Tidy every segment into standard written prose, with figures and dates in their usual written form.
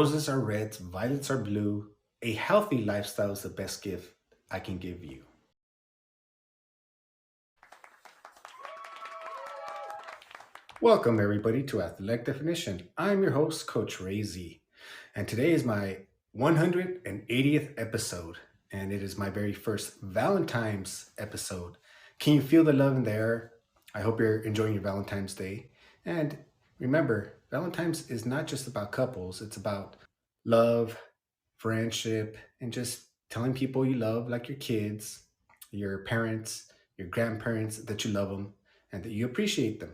Roses are red, violets are blue. A healthy lifestyle is the best gift I can give you. Welcome, everybody, to Athletic Definition. I'm your host, Coach Ray Z, and today is my 180th episode, and it is my very first Valentine's episode. Can you feel the love in the air? I hope you're enjoying your Valentine's Day. And remember, Valentine's is not just about couples, it's about love, friendship, and just telling people you love, like your kids, your parents, your grandparents, that you love them and that you appreciate them.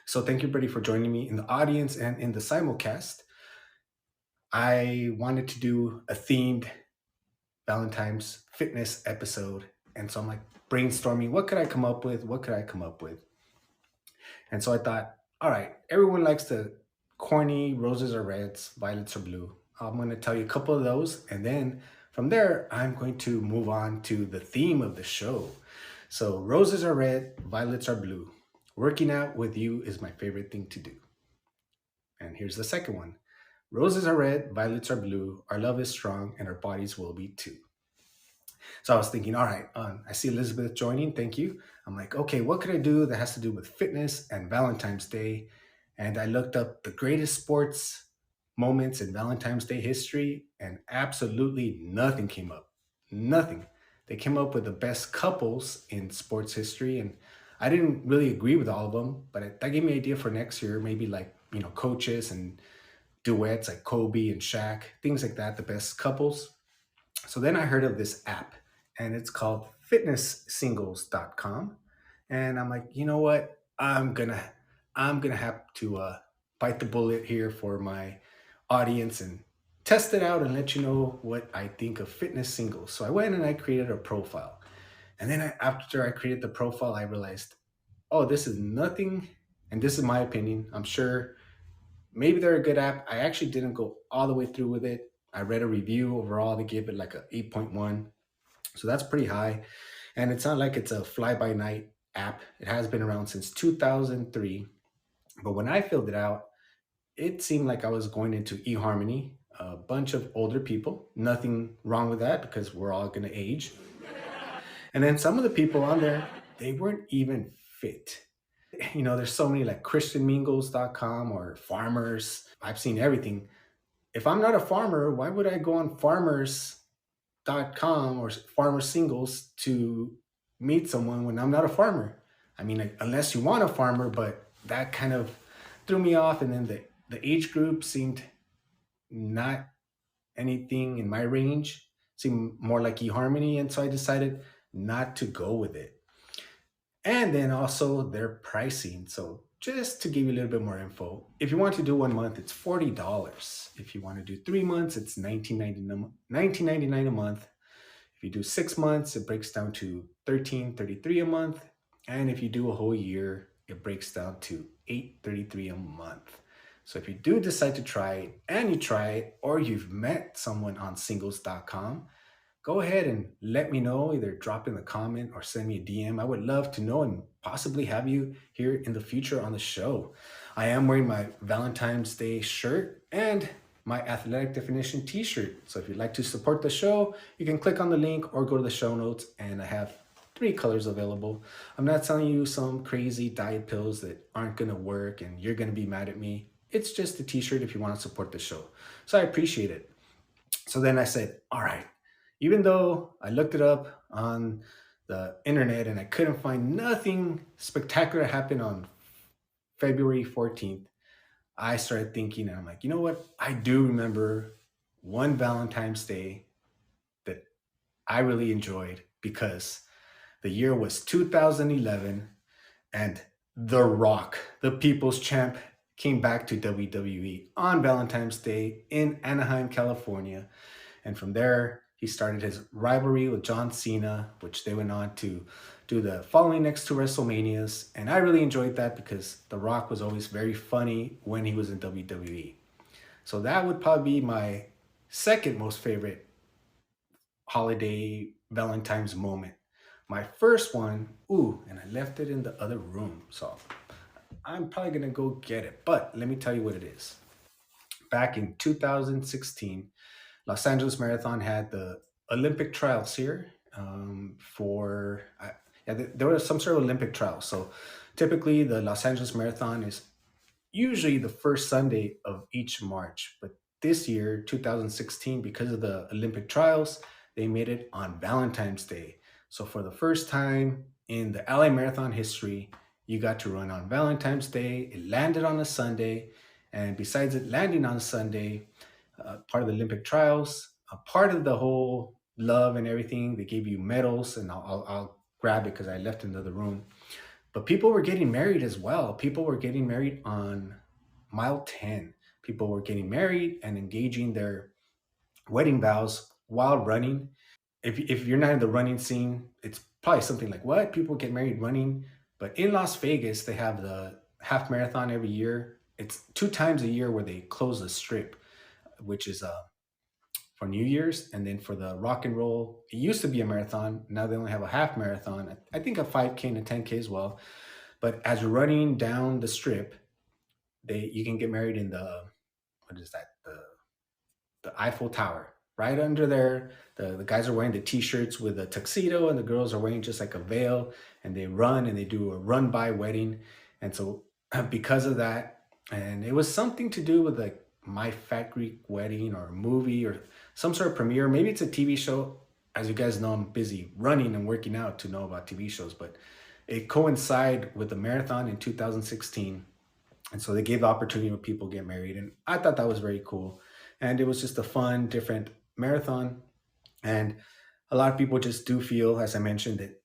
So thank you, everybody, for joining me in the audience and in the simulcast. I wanted to do a themed Valentine's fitness episode. And so I'm like brainstorming, what could I come up with? What could I come up with? And so I thought, all right, everyone likes the corny roses are reds, violets are blue. I'm going to tell you a couple of those. And then from there, I'm going to move on to the theme of the show. So roses are red, violets are blue. Working out with you is my favorite thing to do. And here's the second one. Roses are red, violets are blue. Our love is strong, and our bodies will be too. So I was thinking, all right, I see Elizabeth joining. Thank you. I'm like, okay, what could I do that has to do with fitness and Valentine's Day? And I looked up the greatest sports moments in Valentine's Day history, and absolutely nothing came up. Nothing. They came up with the best couples in sports history, and I didn't really agree with all of them, but that gave me an idea for next year, maybe like, coaches and duets like Kobe and Shaq, things like that, the best couples. So then I heard of this app, and it's called fitnesssingles.com. And I'm like, you know what? I'm gonna have to bite the bullet here for my audience and test it out and let you know what I think of fitness singles. So I went and I created a profile. And then after I created the profile, I realized, oh, this is nothing. And this is my opinion. I'm sure maybe they're a good app. I actually didn't go all the way through with it. I read a review overall. They gave it like a 8.1. So that's pretty high. And it's not like it's a fly by night app. It has been around since 2003. But when I filled it out, it seemed like I was going into eHarmony, a bunch of older people. Nothing wrong with that because we're all going to age. And then some of the people on there, they weren't even fit. There's so many like christianmingles.com or farmers. I've seen everything. If I'm not a farmer, why would I go on farmers.com or farmer singles to meet someone when I'm not a farmer? I mean, like, unless you want a farmer, but that kind of threw me off. And then the age group seemed not anything in my range, seemed more like eHarmony. And so I decided not to go with it. And then also their pricing. So just to give you a little bit more info, if you want to do 1 month, it's $40. If you want to do 3 months, it's $19.99 a month. If you do 6 months, it breaks down to $13.33 a month. And if you do a whole year, it breaks down to $8.33 a month. So if you do decide to try it and you try it, or you've met someone on singles.com, go ahead and let me know. Either drop in the comment or send me a DM. I would love to know and possibly have you here in the future on the show. I am wearing my Valentine's Day shirt and my Athletic Definition t-shirt. So if you'd like to support the show, you can click on the link or go to the show notes, and I have 3 colors available. I'm not telling you some crazy diet pills that aren't going to work and you're going to be mad at me. It's just a t-shirt if you want to support the show. So I appreciate it. So then I said, all right, even though I looked it up on the internet and I couldn't find nothing spectacular happen on February 14th, I started thinking, and I'm like, you know what? I do remember one Valentine's Day that I really enjoyed because the year was 2011, and The Rock, the People's Champ, came back to WWE on Valentine's Day in Anaheim, California. And from there, he started his rivalry with John Cena, which they went on to do the following next two WrestleManias. And I really enjoyed that because The Rock was always very funny when he was in WWE. So that would probably be my second most favorite holiday Valentine's moment. My first one, ooh, and I left it in the other room. So I'm probably going to go get it. But let me tell you what it is. back in 2016, Los Angeles Marathon had the Olympic trials here yeah, there was some sort of Olympic trials. So typically, the Los Angeles Marathon is usually the first Sunday of each March. But this year, 2016, because of the Olympic trials, they made it on Valentine's Day. So for the first time in the LA Marathon history, you got to run on Valentine's Day. It landed on a Sunday. And besides it landing on a Sunday, part of the Olympic trials, a part of the whole love and everything, they gave you medals, and I'll grab it because I left it in the other room. But people were getting married as well. People were getting married on mile 10. People were getting married and engaging their wedding vows while running. If you're not in the running scene, it's probably something like, what? People get married running? But in Las Vegas, they have the half marathon every year. It's two times a year where they close the strip, which is for New Year's, and then for the rock and roll, it used to be a marathon. Now they only have a half marathon. I think a 5K and a 10K as well. But as you're running down the strip, they you can get married in the what is that the Eiffel Tower right under there. The guys are wearing the t-shirts with a tuxedo, and the girls are wearing just like a veil, and they run and they do a run by wedding. And so because of that, and it was something to do with like My Fat Greek Wedding or a movie or some sort of premiere. Maybe it's a TV show. As you guys know, I'm busy running and working out to know about TV shows, but it coincided with the marathon in 2016, and so they gave the opportunity for people to get married, and I thought that was very cool. And it was just a fun, different marathon. And a lot of people just do feel, as I mentioned, that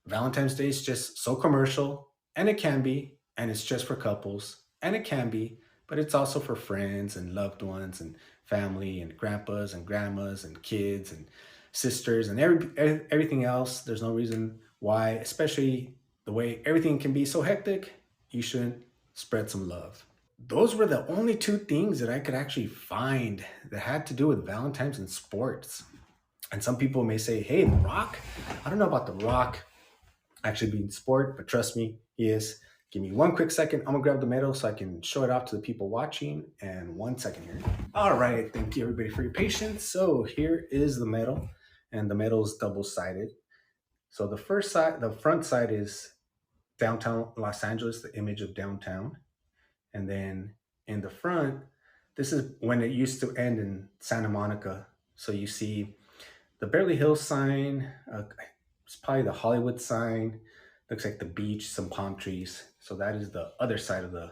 Valentine's Day is just so commercial, and it can be, and it's just for couples, and it can be, but it's also for friends and loved ones and family and grandpas and grandmas and kids and sisters and everything else. There's no reason why, especially the way everything can be so hectic, you shouldn't spread some love. Those were the only two things that I could actually find that had to do with Valentine's and sports. And some people may say, hey, The Rock? I don't know about The Rock actually being sport, but trust me, he is. Give me one quick second. I'm gonna grab the medal so I can show it off to the people watching. And 1 second here. All right, thank you everybody for your patience. So here is the medal, and the medal is double-sided. So the first side, the front side is downtown Los Angeles, the image of downtown. And then in the front, this is when it used to end in Santa Monica. So you see the Beverly Hills sign, it's probably the Hollywood sign, looks like the beach, some palm trees. So that is the other side of the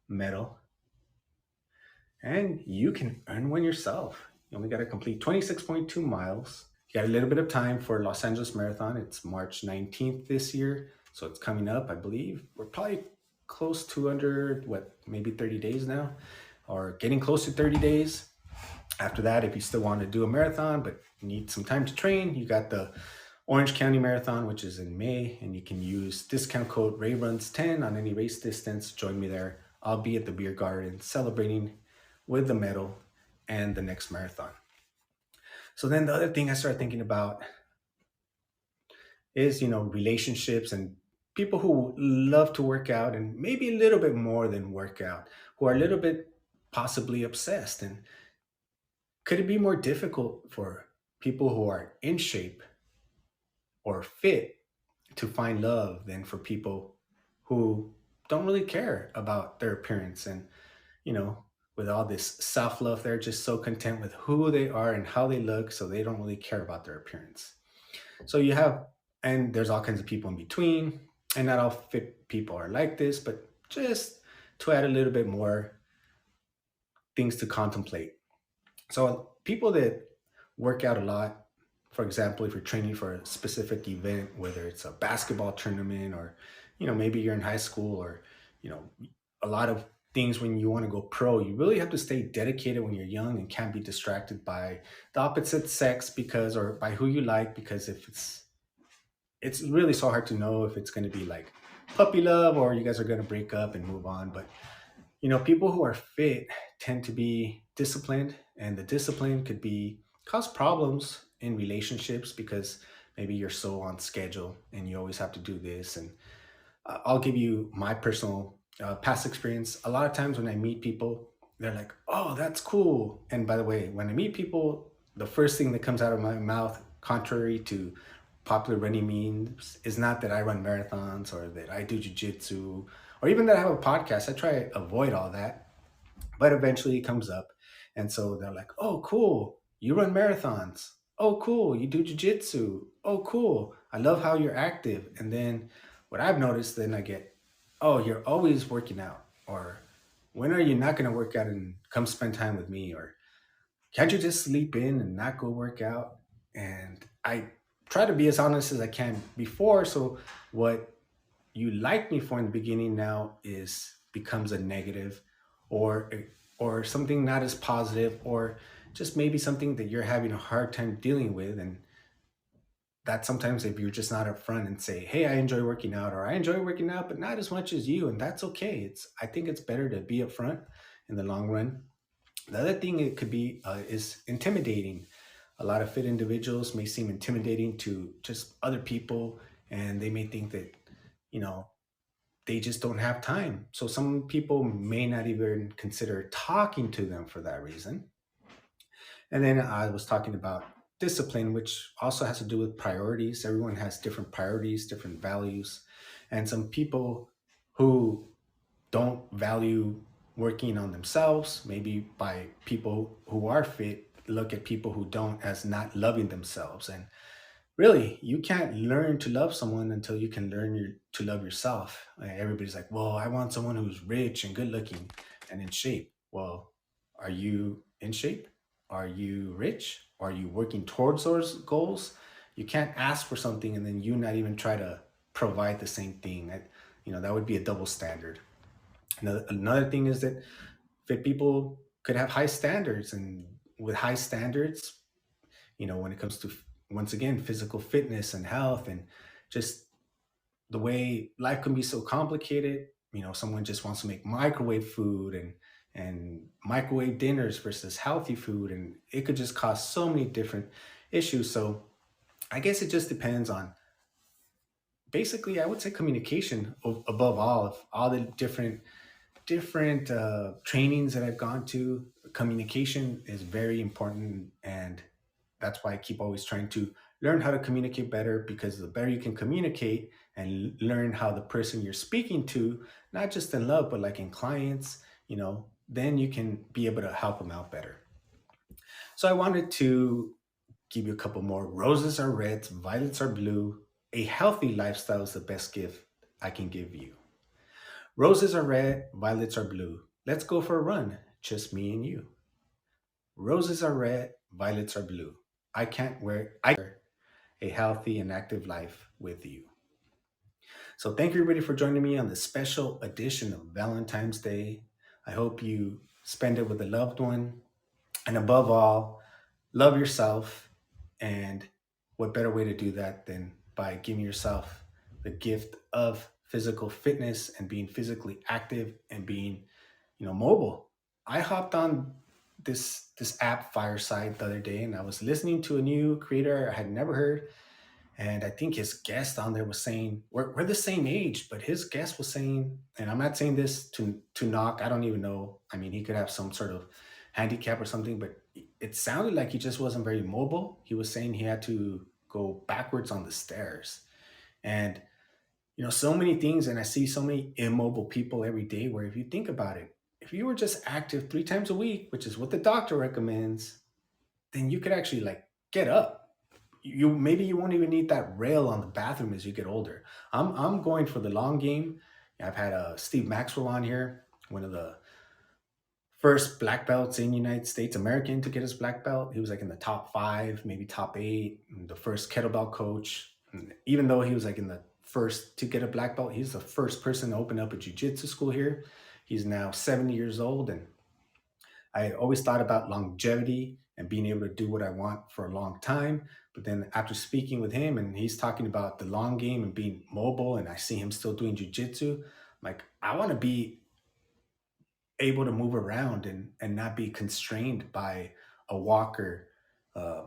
medal. And you can earn one yourself. You only got to complete 26.2 miles. You got a little bit of time for Los Angeles Marathon. It's March 19th this year. So it's coming up, I believe. We're probably close to under, what, maybe 30 days now, or getting close to 30 days. After that, if you still want to do a marathon but need some time to train, you got the Orange County Marathon, which is in May, and you can use discount code RayRuns10 on any race distance. Join me there. I'll be at the beer garden celebrating with the medal and the next marathon. So then the other thing I started thinking about is, relationships and people who love to work out and maybe a little bit more than work out, who are a little bit possibly obsessed. And could it be more difficult for people who are in shape or fit to find love than for people who don't really care about their appearance? And, you know, with all this self love, they're just so content with who they are and how they look, so they don't really care about their appearance. So you have, and there's all kinds of people in between, and not all fit people are like this, but just to add a little bit more things to contemplate. So people that work out a lot, for example, if you're training for a specific event, whether it's a basketball tournament or, maybe you're in high school or, you know, a lot of things when you want to go pro, you really have to stay dedicated when you're young and can't be distracted by the opposite sex because, or by who you like, because if it's really so hard to know if it's going to be like puppy love or you guys are going to break up and move on. But people who are fit tend to be disciplined, and the discipline could be cause problems in relationships because maybe you're so on schedule and you always have to do this. And I'll give you my personal past experience. A lot of times when I meet people, they're like, "Oh, that's cool." And by the way, when I meet people, the first thing that comes out of my mouth, contrary to popular running memes, is not that I run marathons or that I do jujitsu or even that I have a podcast. I try to avoid all that, but eventually it comes up. And so they're like, "Oh, cool. You run marathons. Oh, cool. You do jujitsu. Oh, cool. I love how you're active." And then what I've noticed, then I get, "Oh, you're always working out." Or, "When are you not going to work out and come spend time with me?" Or, "Can't you just sleep in and not go work out?" And I try to be as honest as I can before. So what you like me for in the beginning now is becomes a negative, or something not as positive, or just maybe something that you're having a hard time dealing with. And that sometimes, if you're just not upfront and say, "Hey, I enjoy working out," or "I enjoy working out but not as much as you," and that's okay. It's I think it's better to be upfront in the long run. The other thing it could be is intimidating. A lot of fit individuals may seem intimidating to just other people, and they may think that, you know, they just don't have time. So some people may not even consider talking to them for that reason. And then I was talking about discipline, which also has to do with priorities. Everyone has different priorities, different values. And some people who don't value working on themselves, maybe by people who are fit, look at people who don't as not loving themselves. And really, you can't learn to love someone until you can to love yourself. Everybody's like, "Well, I want someone who's rich and good looking and in shape." Well, are you in shape? Are you rich? Are you working towards those goals? You can't ask for something and then you not even try to provide the same thing. That would be a double standard. Another thing is that fit people could have high standards, and with high standards, when it comes to, once again, physical fitness and health, and just the way life can be so complicated. Someone just wants to make microwave food and microwave dinners versus healthy food, and it could just cause so many different issues. So I guess it just depends on, basically, I would say, communication above all. Of all the different trainings that I've gone to, communication is very important, and that's why I keep always trying to learn how to communicate better, because the better you can communicate and learn how the person you're speaking to, not just in love but like in clients, then you can be able to help them out better. So I wanted to give you a couple more. Roses are red, violets are blue. A healthy lifestyle is the best gift I can give you. Roses are red, violets are blue. Let's go for a run, just me and you. Roses are red, violets are blue. I a healthy and active life with you. So thank you everybody for joining me on this special edition of Valentine's Day. I hope you spend it with a loved one, and above all, love yourself. And what better way to do that than by giving yourself the gift of physical fitness and being physically active and being, mobile. I hopped on this app Fireside the other day, and I was listening to a new creator I had never heard. And I think his guest on there was saying, we're the same age, but his guest was saying, and I'm not saying this to knock, I don't even know. I mean, he could have some sort of handicap or something, but it sounded like he just wasn't very mobile. He was saying he had to go backwards on the stairs. And, so many things, and I see so many immobile people every day, where if you think about it, if you were just active 3 times a week, which is what the doctor recommends, then you could actually like get up. You maybe you won't even need that rail on the bathroom as you get older. I'm going for the long game. I've had Steve Maxwell on here, one of the first black belts in the United States, American, to get his black belt. He was like in the top five, maybe top eight, and the first kettlebell coach. And even though he was like in the first to get a black belt, he's the first person to open up a jiu-jitsu school here. He's now 70 years old, and I always thought about longevity and being able to do what I want for a long time. But then after speaking with him, and he's talking about the long game and being mobile, and I see him still doing jujitsu, like I want to be able to move around and not be constrained by a walker, uh,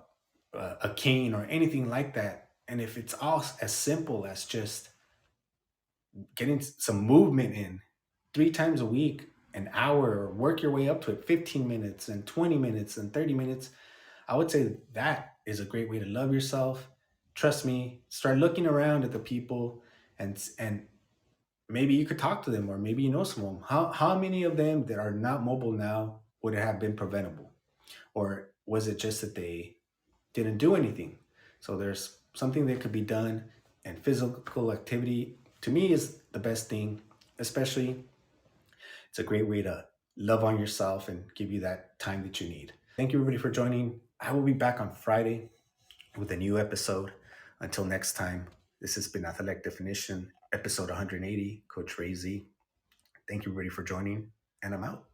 a cane, or anything like that. And if it's all as simple as just getting some movement in 3 times a week, an hour or work your way up to it, 15 minutes and 20 minutes and 30 minutes, I would say that is a great way to love yourself. Trust me, start looking around at the people and maybe you could talk to them or maybe you know some of them. How many of them that are not mobile now would it have been preventable? Or was it just that they didn't do anything? So there's something that could be done, and physical activity to me is the best thing, especially it's a great way to love on yourself and give you that time that you need. Thank you, everybody, for joining. I will be back on Friday with a new episode. Until next time, this has been Athletic Definition, episode 180, Coach Ray Z. Thank you, everybody, for joining, and I'm out.